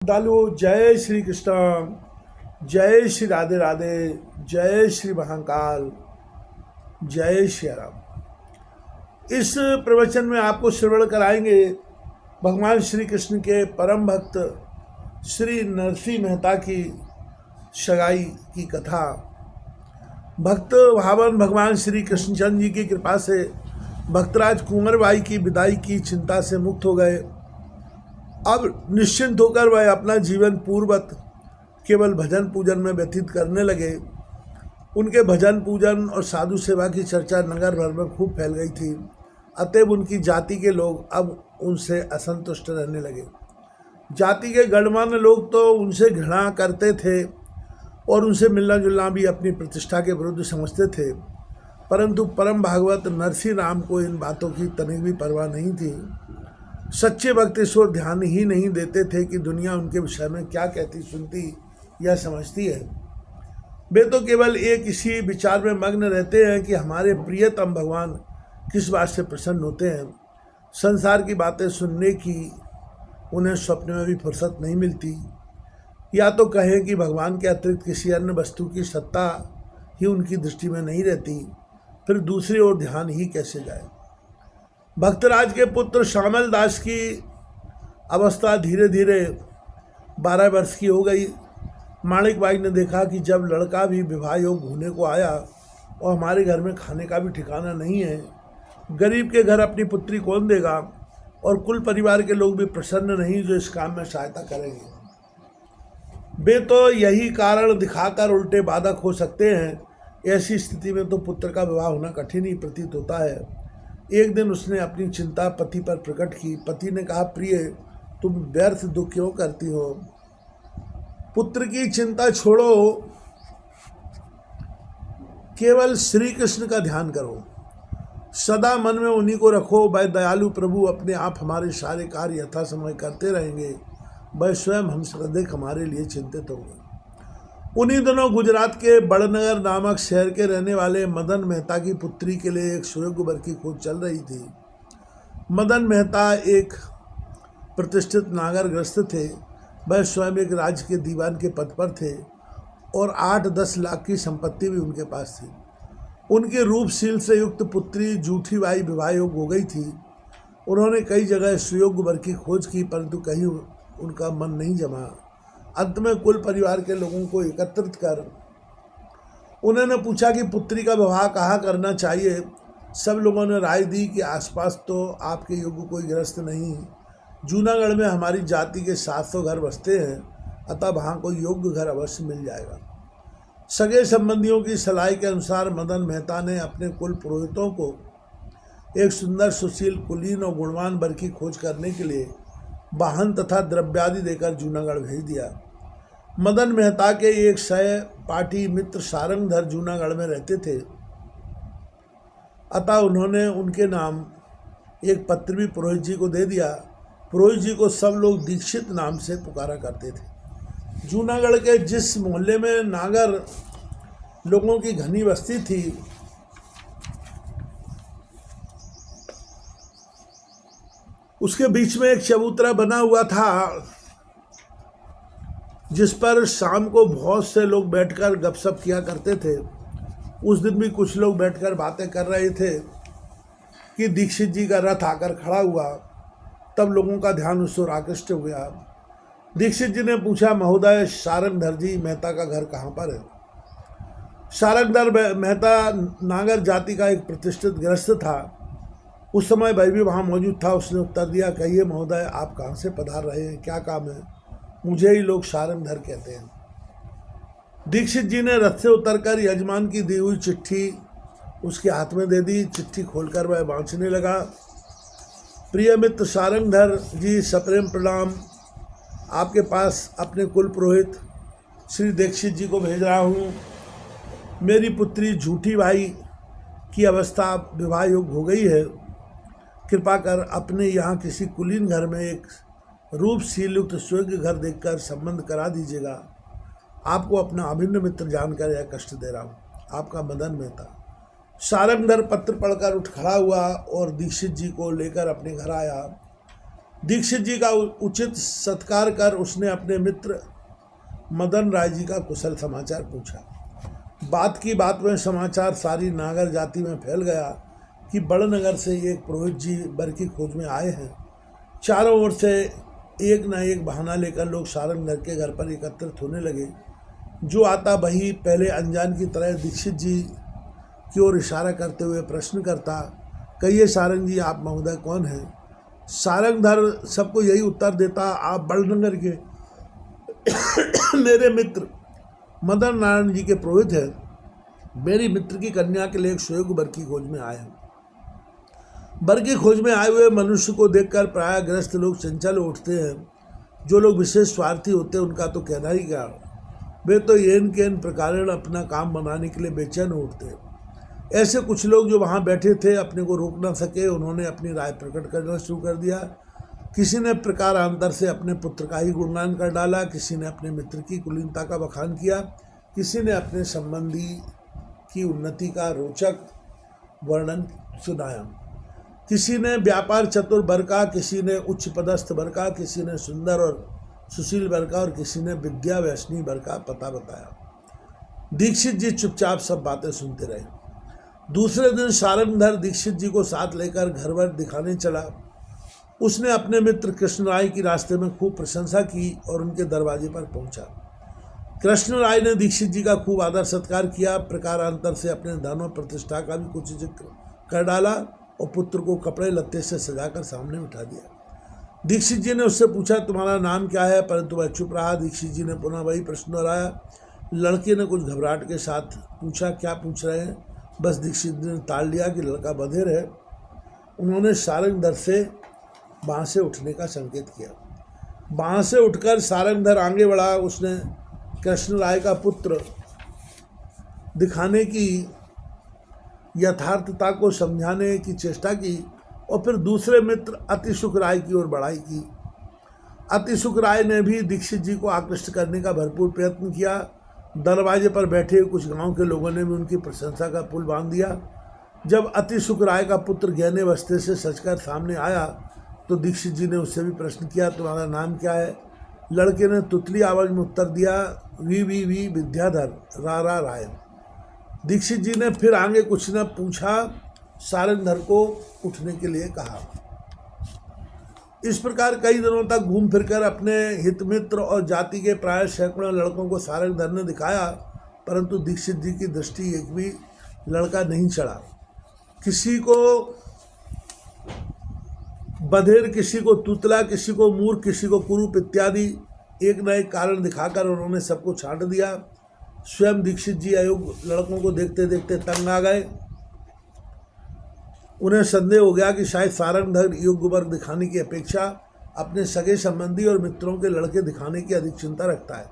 श्रद्धालुओं, जय श्री कृष्ण, जय श्री राधे राधे, जय श्री महाकाल, जय श्री राम। इस प्रवचन में आपको श्रवण कराएंगे भगवान श्री कृष्ण के परम भक्त श्री नरसिंह मेहता की सगाई की कथा। भक्त भावन भगवान श्री कृष्णचंद्र जी की कृपा से भक्तराज कुंवरबाई की विदाई की चिंता से मुक्त हो गए। अब निश्चिंत होकर वह अपना जीवन पूर्वत केवल भजन पूजन में व्यतीत करने लगे। उनके भजन पूजन और साधु सेवा की चर्चा नगर भर में खूब फैल गई थी। अतएव उनकी जाति के लोग अब उनसे असंतुष्ट रहने लगे। जाति के गणमान्य लोग तो उनसे घृणा करते थे और उनसे मिलना जुलना भी अपनी प्रतिष्ठा के विरुद्ध समझते थे, परंतु परम भागवत नरसिंह राम को इन बातों की तनिक भी परवाह नहीं थी। सच्चे भक्त इस ओर ध्यान ही नहीं देते थे कि दुनिया उनके विषय में क्या कहती सुनती या समझती है। वे तो केवल एक इसी विचार में मग्न रहते हैं कि हमारे प्रियतम भगवान किस बात से प्रसन्न होते हैं। संसार की बातें सुनने की उन्हें स्वप्न में भी फुर्सत नहीं मिलती, या तो कहें कि भगवान के अतिरिक्त किसी अन्य वस्तु की सत्ता ही उनकी दृष्टि में नहीं रहती, फिर दूसरी ओर ध्यान ही कैसे जाए। भक्तराज के पुत्र श्यामल दास की अवस्था धीरे धीरे 12 वर्ष की हो गई। माणिक बाई ने देखा कि जब लड़का भी विवाह योग होने को आया और हमारे घर में खाने का भी ठिकाना नहीं है, गरीब के घर अपनी पुत्री कौन देगा, और कुल परिवार के लोग भी प्रसन्न नहीं जो इस काम में सहायता करेंगे। वे तो यही कारण दिखाकर उल्टे बाधक हो सकते हैं। ऐसी स्थिति में तो पुत्र का विवाह होना कठिन ही प्रतीत होता है। एक दिन उसने अपनी चिंता पति पर प्रकट की। पति ने कहा, प्रिय, तुम व्यर्थ दुख क्यों करती हो? पुत्र की चिंता छोड़ो, केवल श्री कृष्ण का ध्यान करो। सदा मन में उन्हीं को रखो। वह दयालु प्रभु अपने आप हमारे सारे कार्य यथा समय करते रहेंगे। वह स्वयं हम सदैव हमारे लिए चिंतित होंगे। उन्हीं दिनों गुजरात के बड़नगर नामक शहर के रहने वाले मदन मेहता की पुत्री के लिए एक सुयोग्य वर की खोज चल रही थी। मदन मेहता एक प्रतिष्ठित नागरग्रस्त थे। वह स्वयं एक राज्य के दीवान के पद पर थे और 8-10 लाख की संपत्ति भी उनके पास थी। उनके रूपशील से युक्त पुत्री जूठी बाई विवाह योग हो गई थी। उन्होंने कई जगह सुयोग्य वर की खोज की, परंतु कहीं उनका मन नहीं जमा। अंत में कुल परिवार के लोगों को एकत्रित कर उन्होंने पूछा कि पुत्री का विवाह कहाँ करना चाहिए। सब लोगों ने राय दी कि आसपास तो आपके योग्य कोई गृहस्थ नहीं। जूनागढ़ में हमारी जाति के 700 घर बसते हैं, अतः वहाँ कोई योग्य घर अवश्य मिल जाएगा। सगे संबंधियों की सलाह के अनुसार मदन मेहता ने अपने कुल पुरोहितों को एक सुंदर सुशील कुलीन और गुणवान वर की खोज करने के लिए वाहन तथा द्रव्यादि देकर जूनागढ़ भेज दिया। मदन मेहता के एक सहपाठी मित्र सारंगधर जूनागढ़ में रहते थे, अतः उन्होंने उनके नाम एक पत्र भी पुरोहित जी को दे दिया। पुरोहित जी को सब लोग दीक्षित नाम से पुकारा करते थे। जूनागढ़ के जिस मोहल्ले में नागर लोगों की घनी बस्ती थी, उसके बीच में एक चबूतरा बना हुआ था, जिस पर शाम को बहुत से लोग बैठकर गपशप किया करते थे। उस दिन भी कुछ लोग बैठकर बातें कर रहे थे कि दीक्षित जी का रथ आकर खड़ा हुआ। तब लोगों का ध्यान उस ओर आकृष्ट हो गया। दीक्षित जी ने पूछा, महोदय, सारंगधर जी मेहता का घर कहाँ पर है? सारंगधर मेहता नागर जाति का एक प्रतिष्ठित गृहस्थ था। उस समय वह भी वहाँ मौजूद था। उसने उत्तर दिया, कहिए महोदय, आप कहाँ से पधार रहे हैं, क्या काम है? मुझे ही लोग सारंगधर कहते हैं। दीक्षित जी ने रथ से उतरकर यजमान की दी हुई चिट्ठी उसके हाथ में दे दी। चिट्ठी खोलकर वह वाँचने लगा। प्रिय मित्र सारंगधर जी, सप्रेम प्रणाम। आपके पास अपने कुल पुरोहित श्री दीक्षित जी को भेज रहा हूँ। मेरी पुत्री झूठी बाई की अवस्था विवाह योग हो गई है। कृपा कर अपने यहाँ किसी कुलीन घर में एक रूपशील युक्त स्वर्ग घर देखकर संबंध करा दीजिएगा। आपको अपना अभिन्न मित्र जानकर यह कष्ट दे रहा हूँ। आपका मदन मेहता। सारंगधर पत्र पढ़कर उठ खड़ा हुआ और दीक्षित जी को लेकर अपने घर आया। दीक्षित जी का उचित सत्कार कर उसने अपने मित्र मदन राय जी का कुशल समाचार पूछा। बात की बात में समाचार सारी नागर जाति में फैल गया कि बड़नगर से एक पुरोहित जी बर की खोज में आए हैं। चारों ओर से एक न एक बहाना लेकर लोग सारंगधर के घर पर एकत्रित होने लगे। जो आता वही पहले अनजान की तरह दीक्षित जी की ओर इशारा करते हुए प्रश्न करता, कहिए सारंग जी, आप महोदय कौन हैं? सारंगधर सबको यही उत्तर देता, आप बड़नगर के मेरे मित्र मदन नारायण जी के पुरोहित हैं। मेरी मित्र की कन्या के लिए एक सुयोग्य वर की खोज में आए हैं। वर की खोज में आए हुए मनुष्य को देखकर प्राय ग्रस्त लोग चंचल उठते हैं। जो लोग विशेष स्वार्थी होते हैं उनका तो कहना ही क्या, वे तो येन केन प्रकार अपना काम बनाने के लिए बेचैन उठते हैं। ऐसे कुछ लोग जो वहाँ बैठे थे अपने को रोक न सके, उन्होंने अपनी राय प्रकट करना शुरू कर दिया। किसी ने प्रकारांतर से अपने पुत्र का ही गुणगान कर डाला, किसी ने अपने मित्र की कुलीनता का बखान किया, किसी ने अपने संबंधी की उन्नति का रोचक वर्णन सुनाया, किसी ने व्यापार चतुर वर का, किसी ने उच्च पदस्थ वर का, किसी ने सुंदर और सुशील वर का और किसी ने विद्या व्यसनी वर का पता बताया। दीक्षित जी चुपचाप सब बातें सुनते रहे। दूसरे दिन सारंगधर दीक्षित जी को साथ लेकर घर वर दिखाने चला। उसने अपने मित्र कृष्ण राय की रास्ते में खूब प्रशंसा की और उनके दरवाजे पर पहुंचा। कृष्ण राय ने दीक्षित जी का खूब आदर सत्कार किया, प्रकारांतर से अपने धन और प्रतिष्ठा का भी कुछ जिक्र कर डाला और पुत्र को कपड़े लत्ते से सजाकर सामने बिठा दिया। दीक्षित जी ने उससे पूछा, तुम्हारा नाम क्या है? परंतु वह चुप रहा। दीक्षित जी ने पुनः वही प्रश्न दोहराया। लड़के ने कुछ घबराहट के साथ पूछा, क्या पूछ रहे हैं? बस दीक्षित जी ने टाल लिया कि लड़का बधिर है। उन्होंने सारंगधर से वहाँ से उठने का संकेत किया। वहाँ से उठकर सारंगधर आगे बढ़ा। उसने कृष्ण राय का पुत्र दिखाने की यथार्थता को समझाने की चेष्टा की और फिर दूसरे मित्र अतिशुक राय की ओर बढ़ाई की। अतिशुक राय ने भी दीक्षित जी को आकृष्ट करने का भरपूर प्रयत्न किया। दरवाजे पर बैठे कुछ गांव के लोगों ने भी उनकी प्रशंसा का पुल बांध दिया। जब अतिशुक राय का पुत्र गहने वस्त्र से सजकर सामने आया तो दीक्षित जी ने उससे भी प्रश्न किया, तुम्हारा नाम क्या है? लड़के ने तुतली आवाज में उत्तर दिया, वी विद्याधर रा राय। दीक्षित जी ने फिर आगे कुछ न पूछा, सारंगधर को उठने के लिए कहा। इस प्रकार कई दिनों तक घूम फिरकर अपने हितमित्र और जाति के प्राय सैकड़ों लड़कों को सारंगधर ने दिखाया, परंतु दीक्षित जी की दृष्टि एक भी लड़का नहीं चढ़ा। किसी को बधिर, किसी को तुतला, किसी को मूर्ख, किसी को कुरूप इत्यादि एक न एक कारण दिखाकर उन्होंने सबको छांट दिया। स्वयं दीक्षित जी अयोग्य लड़कों को देखते देखते तंग आ गए। उन्हें संदेह हो गया कि शायद सारंगधर योग्य वर्ग दिखाने की अपेक्षा अपने सगे संबंधी और मित्रों के लड़के दिखाने की अधिक चिंता रखता है।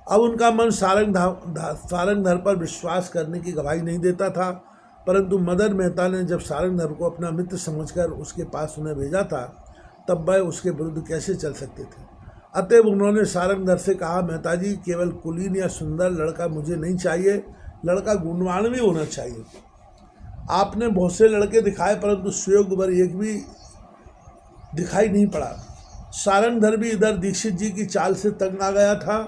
अब उनका मन सारंगधर पर विश्वास करने की गवाही नहीं देता था, परंतु मदन मेहता ने जब सारंगधर को अपना मित्र समझकर उसके पास उन्हें भेजा था, तब वह उसके विरुद्ध कैसे चल सकते थे। अतएव उन्होंने सारंगधर से कहा, मेहता जी, केवल कुलीन या सुंदर लड़का मुझे नहीं चाहिए, लड़का गुणवान भी होना चाहिए। आपने बहुत से लड़के दिखाए परंतु सुयोग्य वर एक भी दिखाई नहीं पड़ा। सारंगधर भी इधर दीक्षित जी की चाल से तंग आ गया था।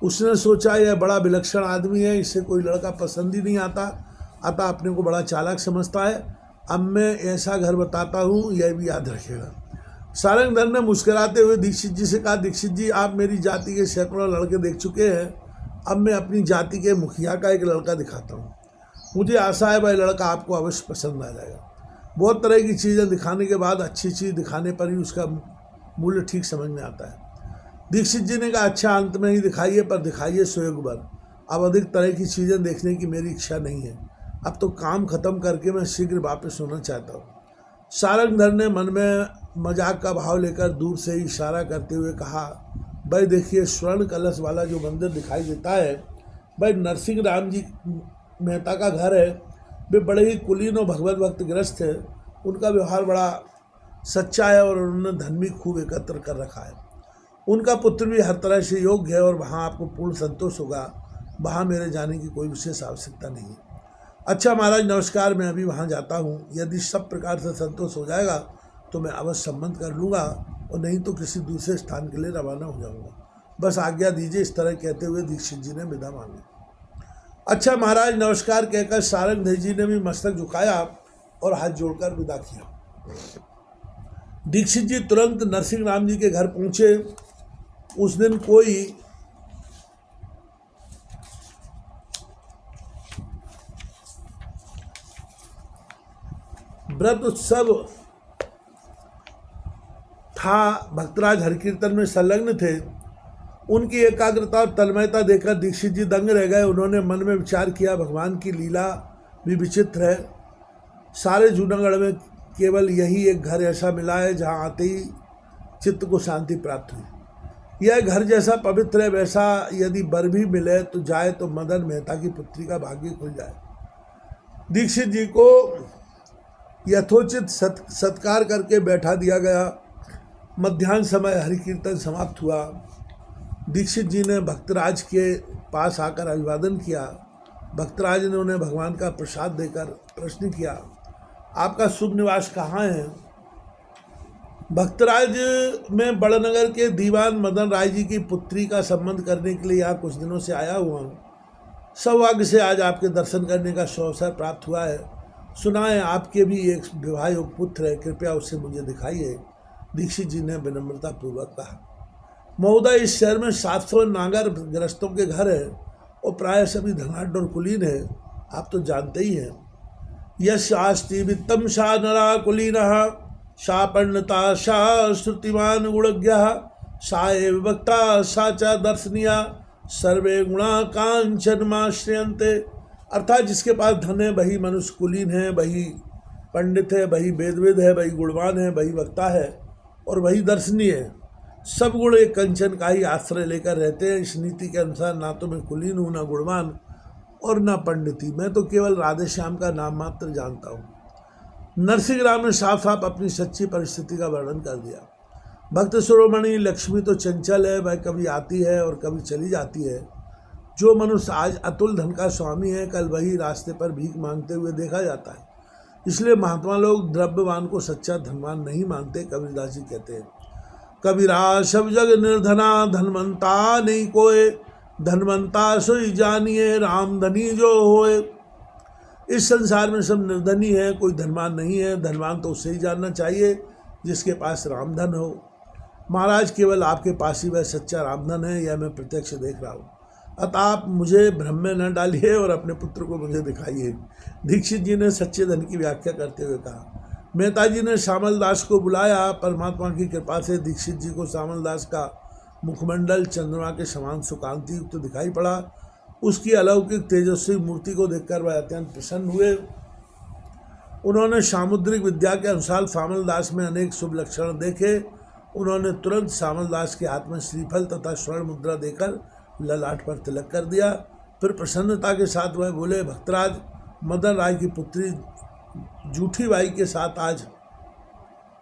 उसने सोचा यह बड़ा विलक्षण आदमी है, इसे कोई लड़का पसंद ही नहीं आता, अतः अपने को बड़ा चालाक समझता है। अब मैं ऐसा घर बताता हूँ, यह भी याद रखेगा। सारंगधर ने मुस्कुराते हुए दीक्षित जी से कहा, दीक्षित जी, आप मेरी जाति के सैकड़ों लड़के देख चुके हैं, अब मैं अपनी जाति के मुखिया का एक लड़का दिखाता हूँ। मुझे आशा है वह लड़का आपको अवश्य पसंद आ जाएगा। बहुत तरह की चीज़ें दिखाने के बाद अच्छी चीज़ दिखाने पर ही उसका मूल्य ठीक समझ में आता है। दीक्षित जी ने कहा, अच्छा, अंत में ही दिखाइए, पर दिखाइए सुयोग्य वर। अब अधिक तरह की चीज़ें देखने की मेरी इच्छा नहीं है। अब तो काम खत्म करके मैं शीघ्र वापस होना चाहता हूँ। सारंगधर ने मन में मजाक का भाव लेकर दूर से ही इशारा करते हुए कहा, भाई देखिए, स्वर्ण कलश वाला जो मंदिर दिखाई देता है भाई नरसिंह राम जी मेहता का घर है। वे बड़े ही कुलीन और भगवत भक्त ग्रस्त है। उनका व्यवहार बड़ा सच्चा है और उन्होंने धन भी खूब एकत्र कर रखा है। उनका पुत्र भी हर तरह से योग्य है और वहाँ आपको पूर्ण संतोष होगा। वहाँ मेरे जाने की कोई विशेष आवश्यकता नहीं है। अच्छा महाराज, नमस्कार, मैं अभी वहाँ जाता हूँ। यदि सब प्रकार से संतोष हो जाएगा तो मैं अवश्य संबंध कर लूँगा, और नहीं तो किसी दूसरे स्थान के लिए रवाना हो जाऊँगा। बस आज्ञा दीजिए। इस तरह कहते हुए दीक्षित जी ने विदा मांगी। अच्छा महाराज, नमस्कार कहकर सारंगधर जी ने भी मस्तक झुकाया और हाथ जोड़कर विदा किया। दीक्षित जी तुरंत नरसिंह राम जी के घर पहुंचे। उस दिन कोई व्रत उत्सव था। भक्तराज हरिकीर्तन में संलग्न थे। उनकी एकाग्रता और तन्मयता देखकर दीक्षित जी दंग रह गए। उन्होंने मन में विचार किया, भगवान की लीला भी विचित्र है। सारे जूनागढ़ में केवल यही एक घर ऐसा मिला है जहाँ आते ही चित्त को शांति प्राप्त हुई। यह घर जैसा पवित्र है, वैसा यदि वर भी मिले तो जाए तो मदन मेहता की पुत्री का भाग्य खुल जाए। दीक्षित जी को यथोचित सत्कार करके बैठा दिया गया। मध्याह्न समय हरिकीर्तन समाप्त हुआ। दीक्षित जी ने भक्तराज के पास आकर अभिवादन किया। भक्तराज ने उन्हें भगवान का प्रसाद देकर प्रश्न किया, आपका शुभ निवास कहाँ है? भक्तराज में बड़नगर के दीवान मदन राय जी की पुत्री का संबंध करने के लिए यहाँ कुछ दिनों से आया हुआ हूँ। सौभाग्य से आज आपके दर्शन करने का अवसर प्राप्त हुआ है। सुना है आपके भी एक विवाह योग पुत्र है, कृपया उसे मुझे दिखाइए। दीक्षित जी ने विनम्रता पूर्वक कहा, महोदय, इस शहर में 700 नागर ग्रस्तों के घर है और प्राय सभी धनाढ़ और कुलीन है। आप तो जानते ही हैं। यश आस्ति वित्तम सा नरा कुलीनः सा पंडिता सा श्रुतिमान गुणज्ञः सा एव वक्ता सा च दर्शनीया सर्वे गुणा कांचनमाश्रयन्ते। अर्थात जिसके पास धन है वही मनुष्य कुलीन है, वही पंडित है, वही वेदविद है, वही गुणवान है, वही वक्ता है और वही दर्शनीय है। सब गुण एक कंचन का ही आश्रय लेकर रहते हैं। इस नीति के अनुसार ना तो मैं कुलीन हूँ, ना गुणवान और ना पंडिती। मैं तो केवल राधे श्याम का नाम मात्र जानता हूँ। नरसिंह राम ने साफ साफ अपनी सच्ची परिस्थिति का वर्णन कर दिया। भक्त शिरोमणि लक्ष्मी तो चंचल है, वह कभी आती है और कभी चली जाती है। जो मनुष्य आज अतुल धन का स्वामी है, कल वही रास्ते पर भीख मांगते हुए देखा जाता है। इसलिए महात्मा लोग द्रव्यवान को सच्चा धनवान नहीं मानते। कबीरदास जी कहते हैं, कबीरा सब जग निर्धना धनवंता नहीं कोय, धनवंता सोई जानिए राम धनी जो होए। इस संसार में सब निर्धनी है, कोई धनवान नहीं है। धनवान तो उससे ही जानना चाहिए जिसके पास रामधन हो। महाराज, केवल आपके पास ही वह सच्चा रामधन है, यह मैं प्रत्यक्ष देख रहा हूँ। अतः आप मुझे भ्रम में न डालिए और अपने पुत्र को मुझे दिखाइए। दीक्षित जी ने सच्चे धन की व्याख्या करते हुए कहा। मेहता जी ने श्यामल दास को बुलाया। परमात्मा की कृपा से दीक्षित जी को श्यामल दास का मुखमंडल चंद्रमा के समान सुकांति युक्त दिखाई पड़ा। उसकी अलौकिक तेजस्वी मूर्ति को देखकर वह अत्यंत प्रसन्न हुए। उन्होंने सामुद्रिक विद्या के अनुसार श्यामल दास में अनेक शुभ लक्षण देखे। उन्होंने तुरंत श्यामल दास के हाथ में श्रीफल तथा स्वर्ण मुद्रा देकर ललाट पर तिलक कर दिया। फिर प्रसन्नता के साथ वह बोले, भक्तराज, मदन राय की पुत्री जूठी बाई के साथ आज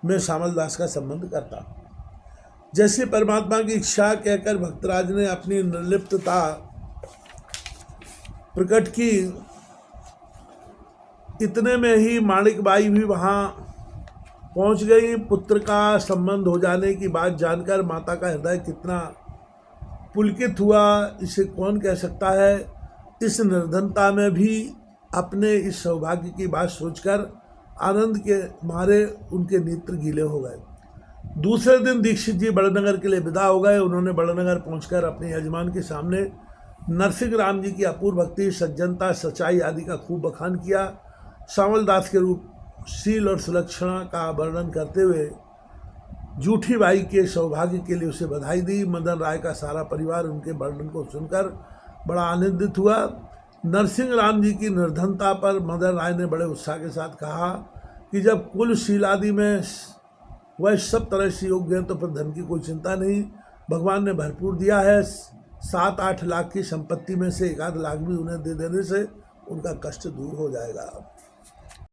मैं श्यामल दास का संबंध करता। जैसे परमात्मा की इच्छा कहकर भक्तराज ने अपनी निर्लिप्तता प्रकट की। इतने में ही माणिक बाई भी वहां पहुंच गई। पुत्र का संबंध हो जाने की बात जानकर माता का हृदय कितना पुलकित हुआ, इसे कौन कह सकता है। इस निर्धनता में भी अपने इस सौभाग्य की बात सोचकर आनंद के मारे उनके नेत्र गीले हो गए। दूसरे दिन दीक्षित जी बड़नगर के लिए विदा हो गए। उन्होंने बड़नगर पहुंचकर अपने यजमान के सामने नरसिंह राम जी की अपूर्व भक्ति, सज्जनता, सच्चाई आदि का खूब बखान किया। श्यामल दास के रूप, शील और सुलक्षणा का वर्णन करते हुए जूठी बाई के सौभाग्य के लिए उसे बधाई दी। मदन राय का सारा परिवार उनके वर्णन को सुनकर बड़ा आनंदित हुआ। नरसिंह राम जी की निर्धनता पर मदन राय ने बड़े उत्साह के साथ कहा कि जब कुल शील आदि में वह सब तरह से योग्य हैं तो फिर धन की कोई चिंता नहीं। भगवान ने भरपूर दिया है। 7-8 लाख की संपत्ति में से 1 आध लाख भी उन्हें दे देने से उनका कष्ट दूर हो जाएगा।